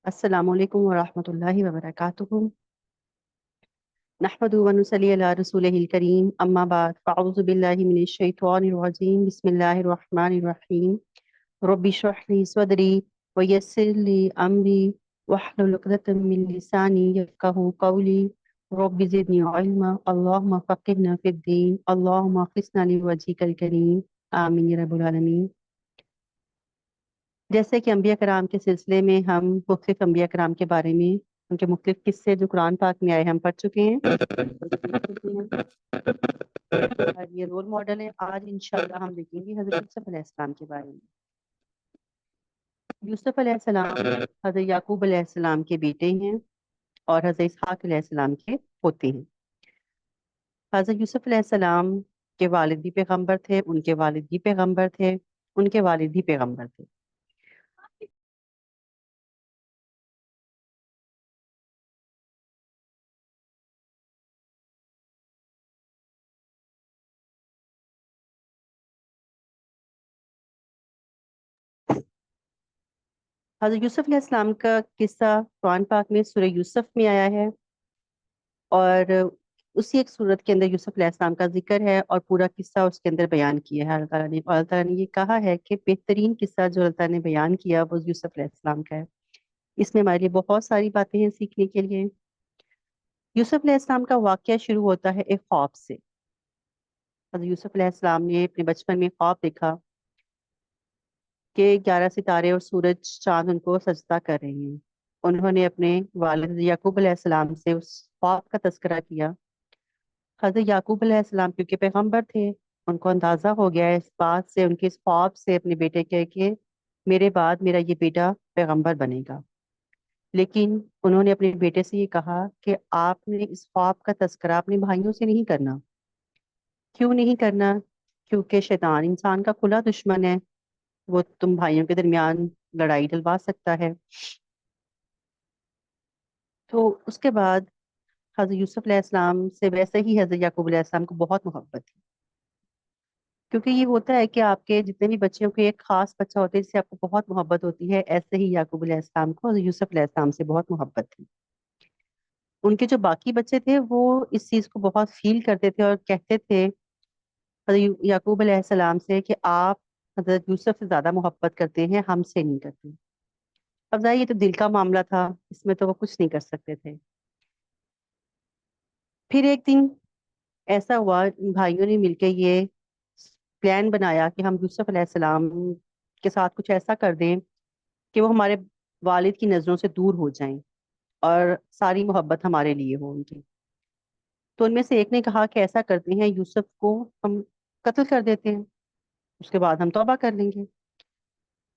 السلام علیکم ورحمۃ اللہ وبرکاتہ۔ نحمد و نصلی علی رسولہ الکریم، اما بعد فاعوذ باللہ من الشیطان الرجیم، بسم اللہ الرحمن الرحیم۔ رب اشرح لی صدری ویسر لی امری واحلل عقدۃ من لسانی یفقہوا قولی، رب زدنی علما، اللہم فقہنا فی الدین، اللہم اخلصنا لوجہک الکریم، آمین یا رب العالمین۔ جیسے کہ انبیاء کرام کے سلسلے میں ہم مختلف انبیاء کرام کے بارے میں ان کے مختلف قصے جو قرآن پاک میں آئے ہم پڑھ چکے ہیں اور یہ رول ماڈل ہے۔ آج انشاءاللہ ہم دیکھیں گے حضرت یوسف علیہ السلام کے بارے میں۔ یوسف علیہ السلام حضرت یعقوب علیہ السلام کے بیٹے ہیں اور حضرت اسحاق علیہ السلام کے پوتے ہیں۔ حضرت یوسف علیہ السلام کے والد بھی پیغمبر تھے، ان کے والد بھی پیغمبر تھے، ان کے والد بھی پیغمبر تھے۔ حضرت یوسف علیہ السلام کا قصہ قرآن پاک میں سورہ یوسف میں آیا ہے، اور اسی ایک صورت کے اندر یوسف علیہ السلام کا ذکر ہے اور پورا قصہ اس کے اندر بیان کیا ہے اللہ تعالیٰ نے۔ اور اللہ تعالیٰ نے یہ کہا ہے کہ بہترین قصہ جو اللہ تعالیٰ نے بیان کیا وہ یوسف علیہ السلام کا ہے۔ اس میں ہمارے لیے بہت ساری باتیں ہیں سیکھنے کے لیے۔ یوسف علیہ السلام کا واقعہ شروع ہوتا ہے ایک خواب سے۔ حضرت یوسف علیہ السلام نے اپنے بچپن میں خواب دیکھا کہ 11 ستارے اور سورج چاند ان کو سجدہ کر رہے ہیں۔ انہوں نے اپنے والد یعقوب علیہ السلام سے اس خواب کا تذکرہ کیا۔ حضرت یعقوب علیہ السلام کیونکہ پیغمبر تھے، ان کو اندازہ ہو گیا ہے اس بات سے، ان کے اس خواب سے اپنے بیٹے کے کہ میرے بعد میرا یہ بیٹا پیغمبر بنے گا۔ لیکن انہوں نے اپنے بیٹے سے یہ کہا کہ آپ نے اس خواب کا تذکرہ اپنے بھائیوں سے نہیں کرنا۔ کیوں نہیں کرنا؟ کیونکہ شیطان انسان کا کھلا دشمن ہے، وہ تم بھائیوں کے درمیان لڑائی ڈلوا سکتا ہے۔ تو اس کے بعد حضرت یوسف علیہ السلام سے ویسے ہی حضرت یعقوب علیہ السلام کو بہت محبت تھی، کیونکہ یہ ہوتا ہے کہ آپ کے جتنے بھی بچوں کے ایک خاص بچہ ہوتے ہیں جس سے آپ کو بہت محبت ہوتی ہے، ایسے ہی یعقوب علیہ السلام کو حضرت یوسف علیہ السلام سے بہت محبت تھی۔ ان کے جو باقی بچے تھے وہ اس چیز کو بہت فیل کرتے تھے اور کہتے تھے حضرت یعقوب علیہ السلام سے کہ آپ حضرت یوسف سے زیادہ محبت کرتے ہیں، ہم سے نہیں کرتے۔ اب ظاہر یہ تو دل کا معاملہ تھا، اس میں تو وہ کچھ نہیں کر سکتے تھے۔ پھر ایک دن ایسا ہوا، ان بھائیوں نے مل کے یہ پلان بنایا کہ ہم یوسف علیہ السلام کے ساتھ کچھ ایسا کر دیں کہ وہ ہمارے والد کی نظروں سے دور ہو جائیں اور ساری محبت ہمارے لیے ہو ان کی۔ تو ان میں سے ایک نے کہا کہ ایسا کرتے ہیں، یوسف کو ہم قتل کر دیتے ہیں، اس کے بعد ہم توبہ کر لیں گے۔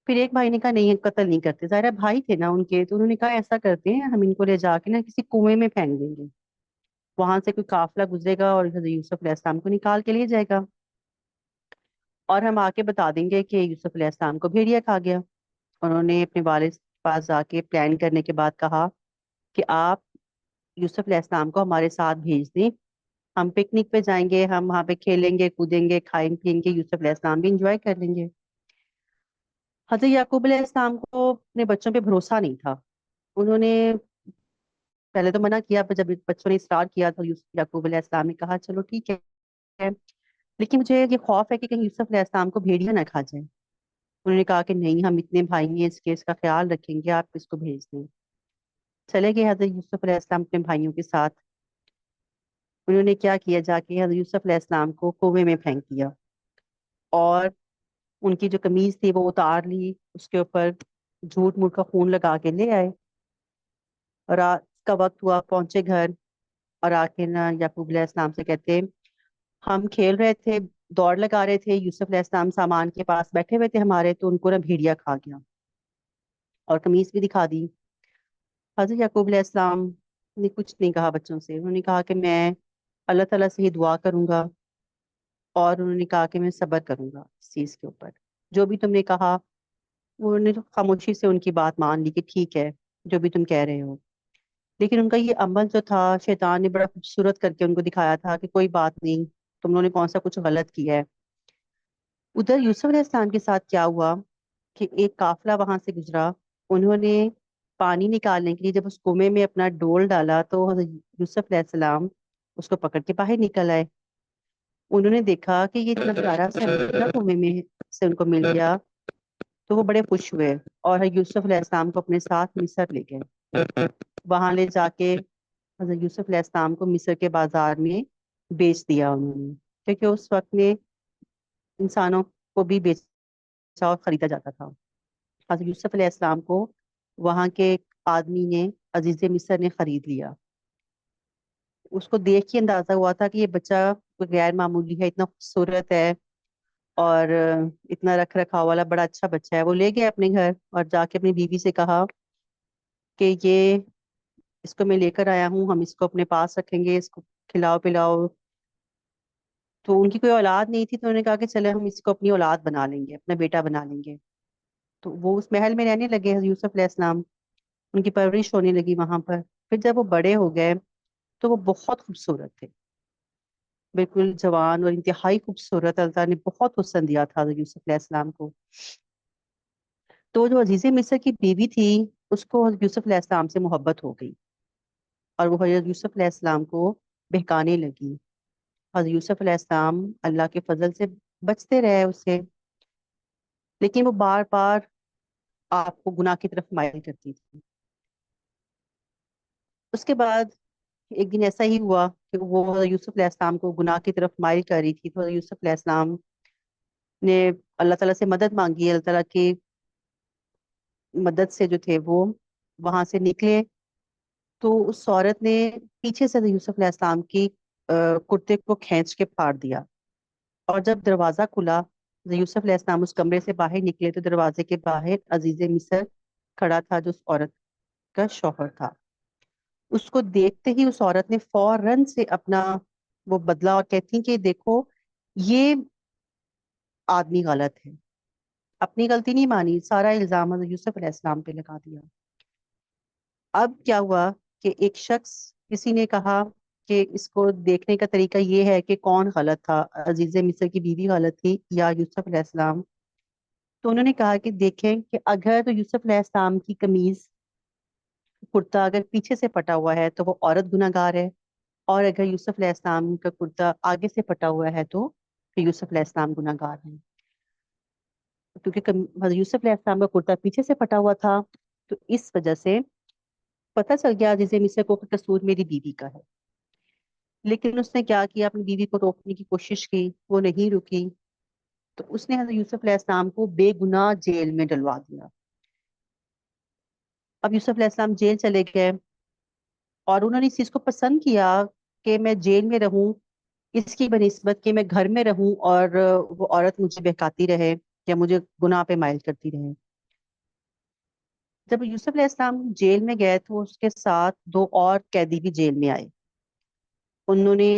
پھر ایک بھائی نے کہا نہیں، قتل نہیں کرتے، ظاہر بھائی تھے نا ان کے، تو انہوں نے کہا ایسا کرتے ہیں ہم ان کو لے جا کے نا کسی کنویں میں پھینک دیں گے، وہاں سے کوئی قافلہ گزرے گا اور حضرت یوسف علیہ السلام کو نکال کے لے جائے گا، اور ہم آ کے بتا دیں گے کہ یوسف علیہ السلام کو بھیڑیا کھا گیا۔ انہوں نے اپنے والد کے پاس جا کے پلان کرنے کے بعد کہا کہ آپ یوسف علیہ السلام کو ہمارے ساتھ بھیج دیں، ہم پکنک پہ جائیں گے، ہم وہاں پہ کھیلیں گے کودیں گے کھائیں پیئیں گے، یوسف علیہ السلام بھی انجوائے کر لیں گے۔ حضرت یعقوب علیہ السلام کو اپنے بچوں پہ بھروسہ نہیں تھا۔ انہوں نے پہلے تو منع کیا، پر جب بچوں نے اصرار کیا تو یوسف یعقوب علیہ السلام نے کہا چلو ٹھیک ہے، لیکن مجھے یہ خوف ہے کہ کہیں یوسف علیہ السلام کو بھیڑیا نہ کھا جائے۔ انہوں نے کہا کہ نہیں، ہم اتنے بھائی ہیں، اس کیس کا خیال رکھیں گے، آپ اس کو بھیج دیں۔ چلے گئے حضرت یوسف علیہ السلام اپنے بھائیوں کے ساتھ۔ انہوں نے کیا کیا، جا کے حضرت یوسف علیہ السلام کو کنویں میں پھینک دیا، اور ان کی جو قمیض تھی وہ اتار لی، اس کے اوپر جھوٹ موٹ کا خون لگا کے لے آئے، اور رات کا وقت ہوا، پہنچے گھر، اور آ کے نا یعقوب علیہ السلام سے کہتے ہم کھیل رہے تھے، دوڑ لگا رہے تھے، یوسف علیہ السلام سامان کے پاس بیٹھے ہوئے تھے ہمارے، تو ان کو نا بھیڑیا کھا گیا اور قمیص بھی دکھا دی۔ حضرت یعقوب علیہ السلام نے کچھ نہیں کہا بچوں سے، انہوں نے کہا کہ میں اللہ تعالیٰ سے ہی دعا کروں گا، اور انہوں نے کہا کہ میں صبر کروں گا اس چیز کے اوپر، جو بھی تم نے کہا۔ انہوں نے خاموشی سے ان کی بات مان لی کہ ٹھیک ہے جو بھی تم کہہ رہے ہو۔ لیکن ان کا یہ عمل جو تھا، شیطان نے بڑا خوبصورت کر کے ان کو دکھایا تھا کہ کوئی بات نہیں، تم لوگوں نے کون سا کچھ غلط کیا ہے۔ ادھر یوسف علیہ السلام کے ساتھ کیا ہوا کہ ایک قافلہ وہاں سے گزرا، انہوں نے پانی نکالنے کے لیے جب اس کنویں میں اپنا ڈول ڈالا تو حضرت یوسف علیہ السلام اس کو پکڑ کے باہر نکل آئے. انہوں نے دیکھا کہ یہ اتنا پیارا سا کنویں میں سے ان کو مل گیا تو وہ بڑے خوش ہوئے اور حضرت یوسف علیہ السلام کو اپنے ساتھ مصر لے گئے. وہاں لے جا کے حضرت یوسف علیہ السلام کو مصر کے بازار میں بیچ دیا انہوں نے، کیونکہ اس وقت میں انسانوں کو بھی بیچا اور خریدا جاتا تھا. حضرت یوسف علیہ السلام کو وہاں کے ایک آدمی نے، عزیز مصر نے خرید لیا. اس کو دیکھ کے اندازہ ہوا تھا کہ یہ بچہ کوئی غیر معمولی ہے، اتنا خوبصورت ہے اور اتنا رکھ رکھاؤ والا بڑا اچھا بچہ ہے. وہ لے گیا اپنے گھر اور جا کے اپنی بیوی سے کہا کہ یہ اس کو میں لے کر آیا ہوں، ہم اس کو اپنے پاس رکھیں گے، اس کو کھلاؤ پلاؤ. تو ان کی کوئی اولاد نہیں تھی تو انہوں نے کہا کہ چلے ہم اس کو اپنی اولاد بنا لیں گے، اپنا بیٹا بنا لیں گے. تو وہ اس محل میں رہنے لگے حضرت یوسف علیہ السلام، ان کی پرورش ہونے لگی وہاں پر. پھر جب وہ بڑے ہو گئے تو وہ بہت خوبصورت تھے، بالکل جوان اور انتہائی خوبصورت. اللہ تعالیٰ نے بہت حسن دیا تھا حضرت یوسف علیہ السلام کو. تو جو عزیز مصر کی بیوی تھی اس کو حضرت یوسف علیہ السلام سے محبت ہو گئی اور وہ حضرت یوسف علیہ السلام کو بہکانے لگی. حضرت یوسف علیہ السلام اللہ کے فضل سے بچتے رہے اس سے، لیکن وہ بار بار آپ کو گناہ کی طرف مائل کرتی تھی. اس کے بعد ایک دن ایسا ہی ہوا کہ وہ حضرت یوسف علیہ السلام کو گناہ کی طرف مائل کر رہی تھی. تو حضرت یوسف علیہ السلام نے اللہ تعالیٰ سے مدد مانگی. اللہ تعالیٰ کی مدد سے جو تھے وہ وہاں سے نکلے تو اس عورت نے پیچھے سے حضرت یوسف علیہ السلام کی کرتے کو کھینچ کے پھاڑ دیا. اور جب دروازہ کھلا حضرت یوسف علیہ السلام اس کمرے سے باہر نکلے تو دروازے کے باہر عزیز مصر کھڑا تھا جو اس عورت کا شوہر تھا. اس کو دیکھتے ہی اس عورت نے فوراً سے اپنا وہ بدلا اور کہتی کہ دیکھو یہ آدمی غلط ہے. اپنی غلطی نہیں مانی، سارا الزام حضرت یوسف علیہ السلام پہ لگا دیا. اب کیا ہوا کہ ایک شخص، کسی نے کہا کہ اس کو دیکھنے کا طریقہ یہ ہے کہ کون غلط تھا، عزیز مصر کی بیوی غلط تھی یا یوسف علیہ السلام. تو انہوں نے کہا کہ دیکھیں کہ اگر تو یوسف علیہ السلام کی قمیض کرتا اگر پیچھے سے پٹا ہوا ہے تو وہ عورت گناہ گار ہے، اور اگر یوسف علیہ السلام کا کرتا آگے سے پٹا ہوا ہے تو پھر یوسف علیہ السلام گناہ گار ہیں. کیونکہ حضرت یوسف علیہ السلام کا کرتا پیچھے سے پٹا ہوا تھا تو اس وجہ سے پتہ چل گیا عزیز مصر کو کہ قصور میری بیوی کا ہے. لیکن اس نے کیا کیا، اپنی بیوی کو روکنے کی کوشش کی، وہ نہیں رکی. تو اس نے حضرت یوسف علیہ السلام کو بے گناہ جیل میں ڈلوا دیا. اب یوسف علیہ السلام جیل چلے گئے اور انہوں نے اس چیز کو پسند کیا کہ میں جیل میں رہوں اس کی بنسبت کہ میں گھر میں رہوں اور وہ عورت مجھے بہکاتی رہے یا مجھے گناہ پہ مائل کرتی رہے. جب یوسف علیہ السلام جیل میں گئے تو اس کے ساتھ دو اور قیدی بھی جیل میں آئے. انہوں نے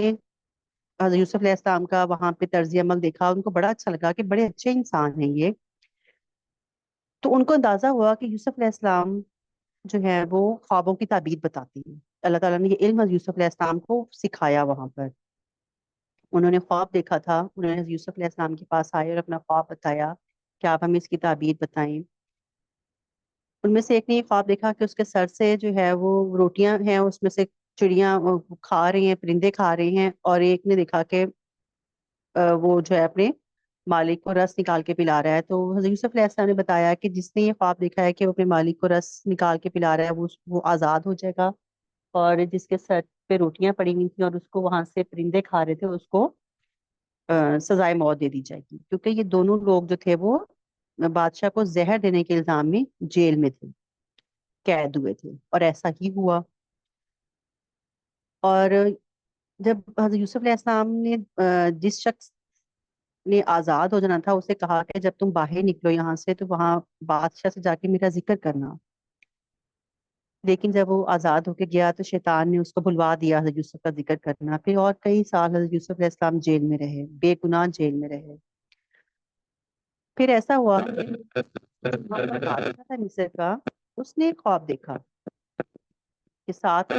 حضرت یوسف علیہ السلام کا وہاں پہ طرز عمل دیکھا، ان کو بڑا اچھا لگا کہ بڑے اچھے انسان ہیں یہ. تو ان کو اندازہ ہوا کہ یوسف علیہ السلام جو ہے وہ خوابوں کی تعبیر بتاتی ہیں. اللہ تعالیٰ نے یہ علم حضرت یوسف علیہ السلام کو سکھایا وہاں پر. انہوں نے خواب دیکھا تھا، انہوں نے حضرت یوسف علیہ السلام کے پاس آئے اور اپنا خواب بتایا کہ آپ ہمیں اس کی تعبیر بتائیں. ان میں سے ایک نے یہ خواب دیکھا کہ اس کے سر سے جو ہے وہ روٹیاں ہیں، اس میں سے چڑیاں کھا رہی ہیں، پرندے کھا رہے ہیں. اور ایک نے دیکھا کہ وہ جو ہے اپنے مالک کو رس نکال کے پلا رہا ہے. تو حضرت یوسف علیہ السلام نے بتایا کہ جس نے یہ خواب دیکھا ہے کہ وہ اپنے مالک کو رس نکال کے پلا رہا ہے وہ آزاد ہو جائے گا، اور جس کے سر پہ روٹیاں پڑی ہوئی تھیں اور اس کو وہاں سے پرندے کھا رہے تھے اس کو سزائے موت دے دی جائے گی. کیونکہ یہ دونوں لوگ جو تھے وہ بادشاہ کو زہر دینے کے الزام میں جیل میں تھے، قید ہوئے تھے، اور ایسا ہی ہوا. اور جب حضرت یوسف علیہ السلام نے جس شخص نے آزاد ہو جانا تھا اسے کہا کہ جب تم باہر نکلو یہاں سے تو وہاں بادشاہ سے جا کے میرا ذکر کرنا. لیکن جب وہ آزاد ہو کے گیا تو شیطان نے اس کو بلوا دیا حضرت یوسف کا ذکر کرنا. پھر اور کئی سال حضرت یوسف علیہ السلام جیل میں رہے، بے گناہ جیل میں رہے. پھر ایسا ہوا بادشاہ تھا مصر کا، اس نے ایک خواب دیکھا کہ سات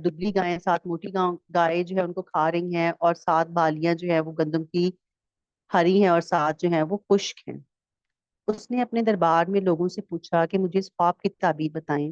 دبلی گائیں، سات موٹی گائیں جو ہے ان کو کھا رہی ہیں، اور سات بالیاں جو ہے وہ گندم کی ہری ہیں اور سات جو ہیں وہ خشک ہیں. اس نے اپنے دربار میں لوگوں سے پوچھا کہ مجھے اس خواب کی تعبیر بتائیں.